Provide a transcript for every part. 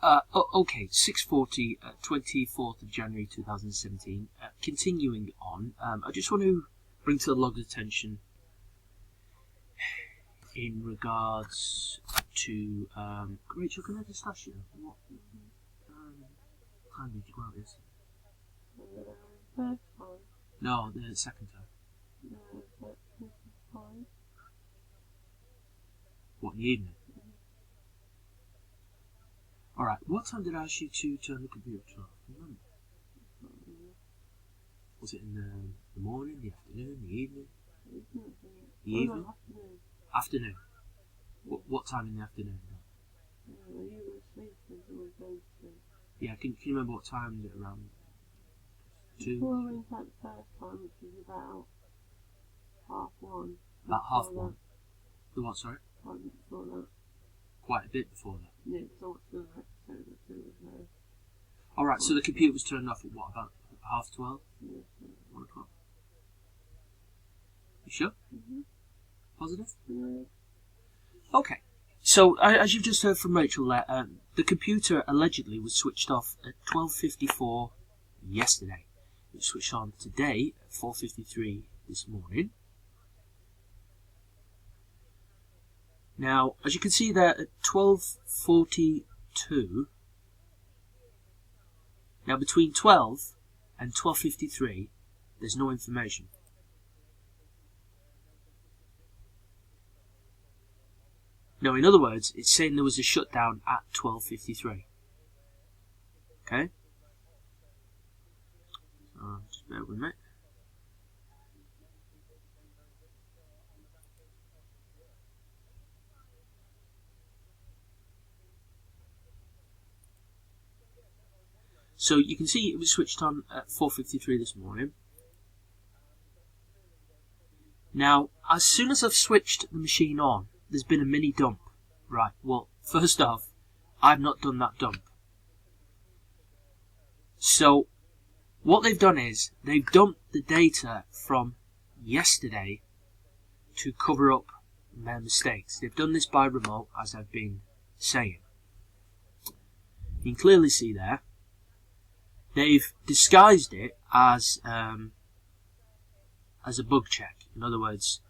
Okay, 6:40, 24th of January 2017. Continuing on, I just want to bring to the log's attention in regards to Rachel, can I just ask you what time did you go out yesterday? First time. No, the second time. No, that's 5. What, in the evening? Alright, what time did I ask you to turn the computer off? Remember? Was it in the morning, the afternoon, the evening? The evening? Afternoon. What time in the afternoon? You were asleep as we were going to sleep. Yeah, can you remember what time was it around? 2? Before we went out the first time, which was about 1:30. About 1:30. The what, sorry? Quite a bit before that. Quite a bit before that. Yeah, because I watched another episode or two of her. Alright, so the computer was turned off at what, about 12:30? Yeah. 1 o'clock? You sure? Mm-hmm. Positive? Yeah. Okay. So, as you've just heard from Rachel there, the computer allegedly was switched off at 12:54 yesterday. It was switched on today at 4:53 this morning. Now, as you can see there, at 12:42, now between 12 and 12:53, there's no information. No, in other words, it's saying there was a shutdown at 12:53. Okay? So, just bear with me. So you can see it was switched on at 4:53 this morning. Now, as soon as I've switched the machine on, there's been a mini dump. Right, well, first off, I've not done that dump. So, what they've done is, they've dumped the data from yesterday to cover up their mistakes. They've done this by remote, as I've been saying. You can clearly see there, they've disguised it as a bug check. In other words,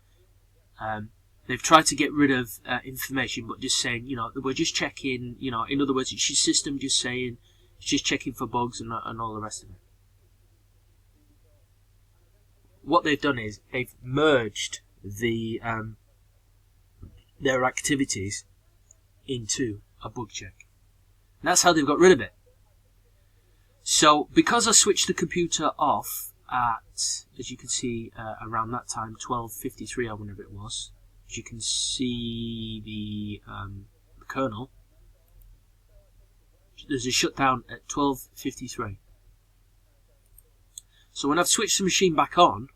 they've tried to get rid of information, but just saying, we're just checking, in other words, it's your system just saying, it's just checking for bugs and all the rest of it. What they've done is, they've merged their activities into a bug check. And that's how they've got rid of it. So, because I switched the computer off at, as you can see, around that time, 12:53 or whenever it was, as you can see the kernel, there's a shutdown at 12:53. So when I've switched the machine back on,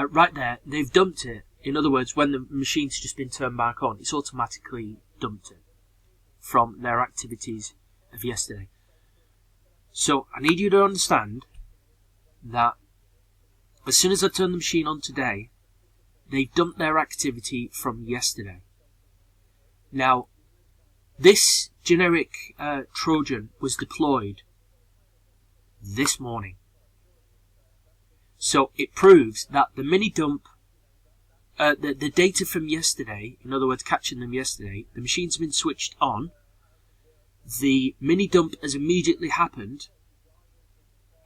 right there, they've dumped it. In other words, when the machine's just been turned back on, it's automatically dumped it from their activities of yesterday. So, I need you to understand that as soon as I turn the machine on today, they've dumped their activity from yesterday. Now, this generic Trojan was deployed this morning. So it proves that the mini dump, the data from yesterday, in other words, catching them yesterday, the machine's been switched on, the mini dump has immediately happened,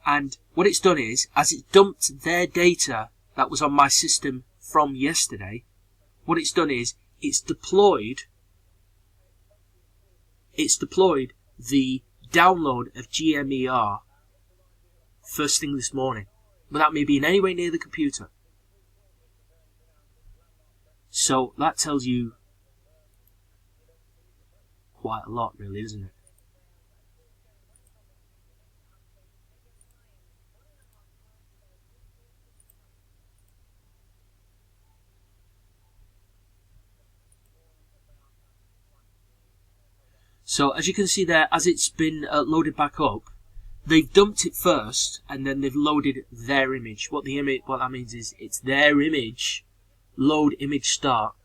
and what it's done is, as it dumped their data that was on my system from yesterday, what it's done is, it's deployed the download of GMER first thing this morning, without me being anywhere near the computer. So that tells you quite a lot, really, doesn't it? So as you can see there, as it's been loaded back up, they've dumped it first, and then they've loaded their image. What that means is it's their image, load image start,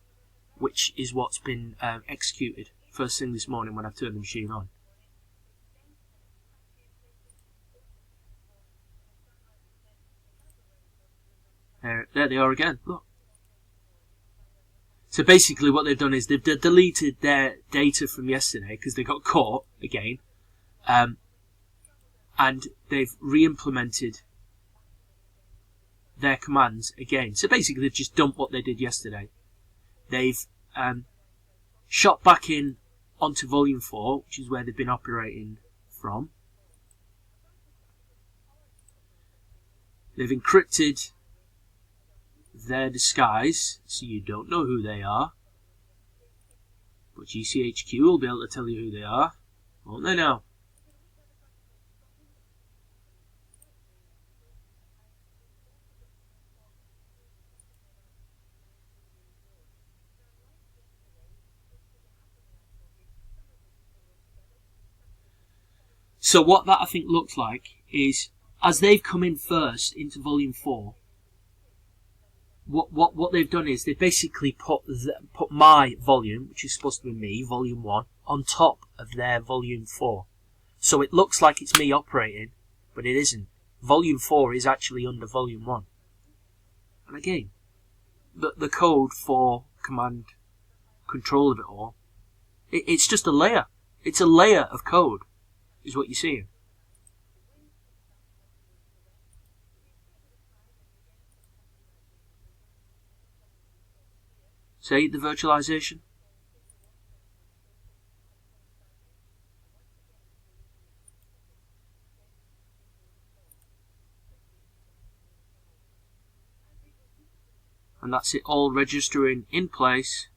which is what's been executed first thing this morning when I turned the machine on. There they are again. Look. So basically what they've done is they've deleted their data from yesterday because they got caught again, and they've re-implemented their commands again. So basically they've just dumped what they did yesterday. They've shot back in onto volume 4, which is where they've been operating from. They've encrypted their disguise, so you don't know who they are. But GCHQ will be able to tell you who they are, won't they now? So what that I think looks like is, as they've come in first into volume 4, what they've done is they basically put my volume, which is supposed to be me, volume 1, on top of their volume 4. So it looks like it's me operating, but it isn't. Volume 4 is actually under volume 1. And again, the code for command control of it all, it's just a layer. It's a layer of code, is what you're seeing. See the virtualization? And that's it all registering in place.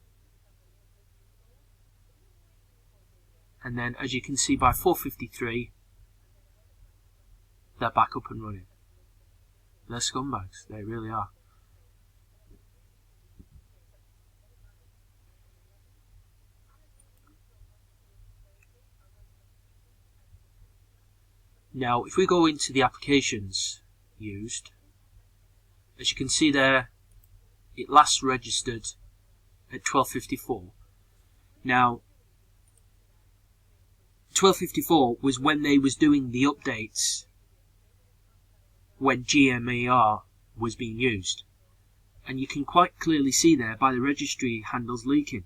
And then, as you can see, by 4:53, they're back up and running. They're scumbags. They really are. Now, if we go into the applications used, as you can see there, it last registered at 12:54. Now, 12:54 was when they was doing the updates when GMER was being used. And you can quite clearly see there by the registry handles leaking.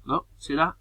Look, see that?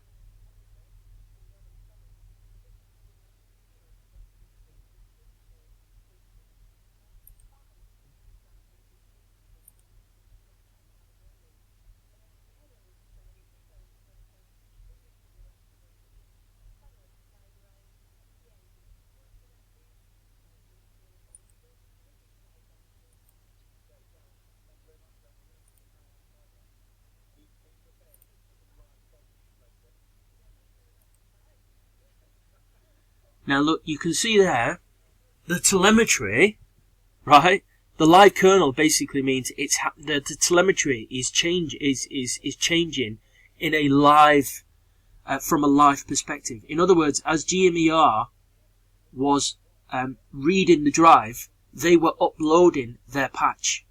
Now look, you can see there, the telemetry, right? The live kernel basically means the telemetry is changing in a live, from a live perspective. In other words, as GMER was reading the drive, they were uploading their patch.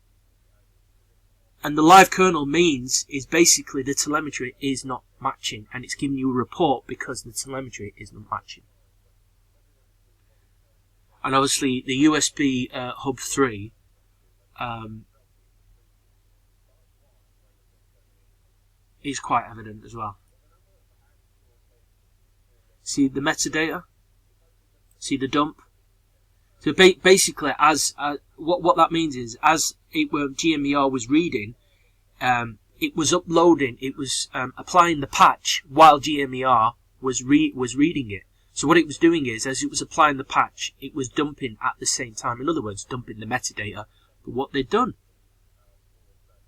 And the live kernel means is basically the telemetry is not matching, and it's giving you a report because the telemetry isn't matching. And obviously the USB hub 3 is quite evident as well. See the metadata? See the dump? So basically, as what that means is, as GMER was reading, it was uploading, it was applying the patch while GMER was reading it. So what it was doing is, as it was applying the patch, it was dumping at the same time. In other words, dumping the metadata. But what they'd done,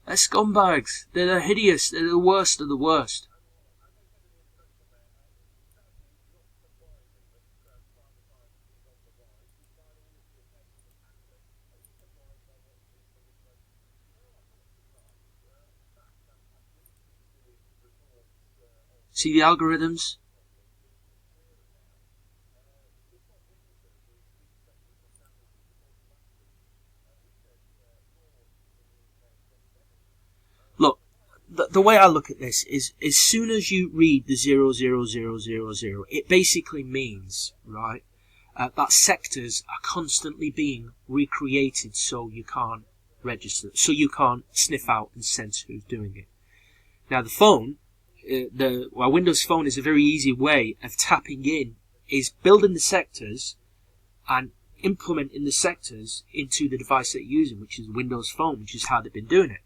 they're scumbags. They're hideous. They're the worst of the worst. See the algorithms? the way I look at this is, as soon as you read the 00000, it basically means, right, that sectors are constantly being recreated so you can't register, so you can't sniff out and sense who's doing it. Now the phone, Windows Phone is a very easy way of tapping in, is building the sectors and implementing the sectors into the device that you're using, which is Windows Phone, which is how they've been doing it.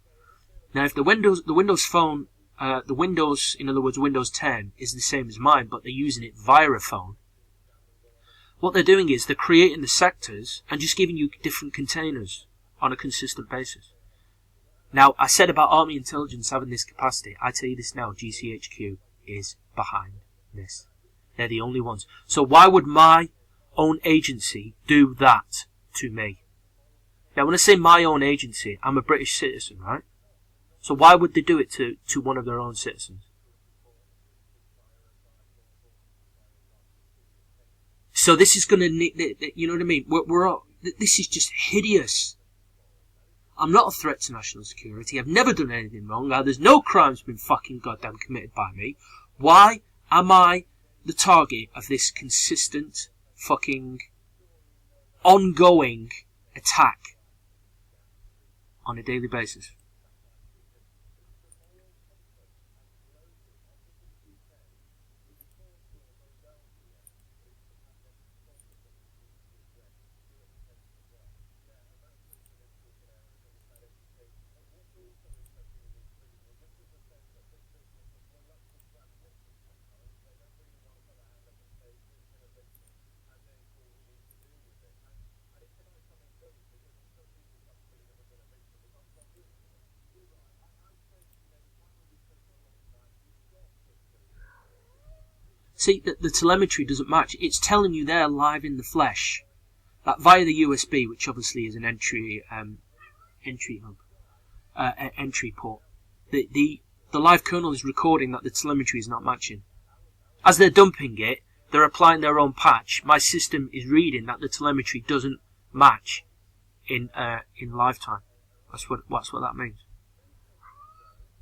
Now, if the Windows Phone, in other words, Windows 10, is the same as mine, but they're using it via a phone, what they're doing is they're creating the sectors and just giving you different containers on a consistent basis. Now, I said about Army Intelligence having this capacity. I tell you this now, GCHQ is behind this. They're the only ones. So why would my own agency do that to me? Now, when I say my own agency, I'm a British citizen, right? So why would they do it to one of their own citizens? So this is going to, you know what I mean? This is just hideous. I'm not a threat to national security. I've never done anything wrong. There's no crimes been fucking goddamn committed by me. Why am I the target of this consistent fucking ongoing attack on a daily basis? See, the telemetry doesn't match. It's telling you there live in the flesh that via the USB, which obviously is an entry port. The live kernel is recording that the telemetry is not matching. As they're dumping it, they're applying their own patch. My system is reading that the telemetry doesn't match in lifetime. That's what that means.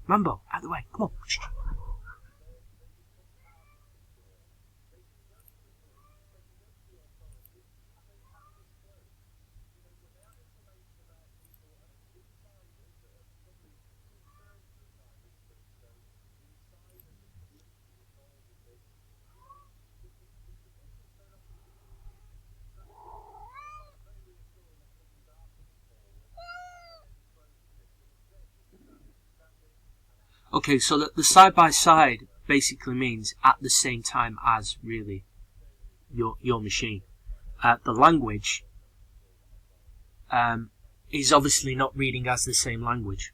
Mambo, out of the way, come on. Okay, so the side-by-side basically means at the same time as, really, your machine. The language is obviously not reading as the same language.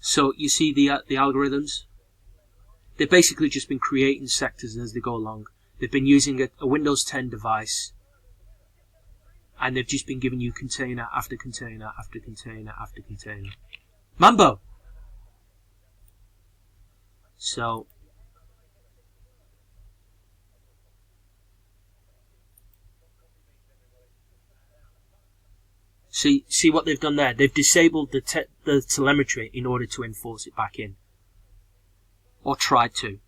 So you see the algorithms? They've basically just been creating sectors as they go along. They've been using a Windows 10 device, and they've just been giving you container after container after container after container. Mambo! So see what they've done there? They've disabled the telemetry in order to enforce it back in. Or tried to.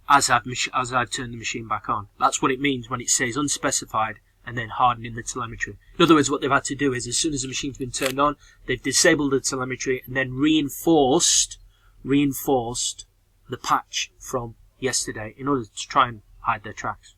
As I've turned the machine back on. That's what it means when it says unspecified and then hardening the telemetry. In other words, what they've had to do is, as soon as the machine's been turned on, they've disabled the telemetry and then reinforced the patch from yesterday in order to try and hide their tracks.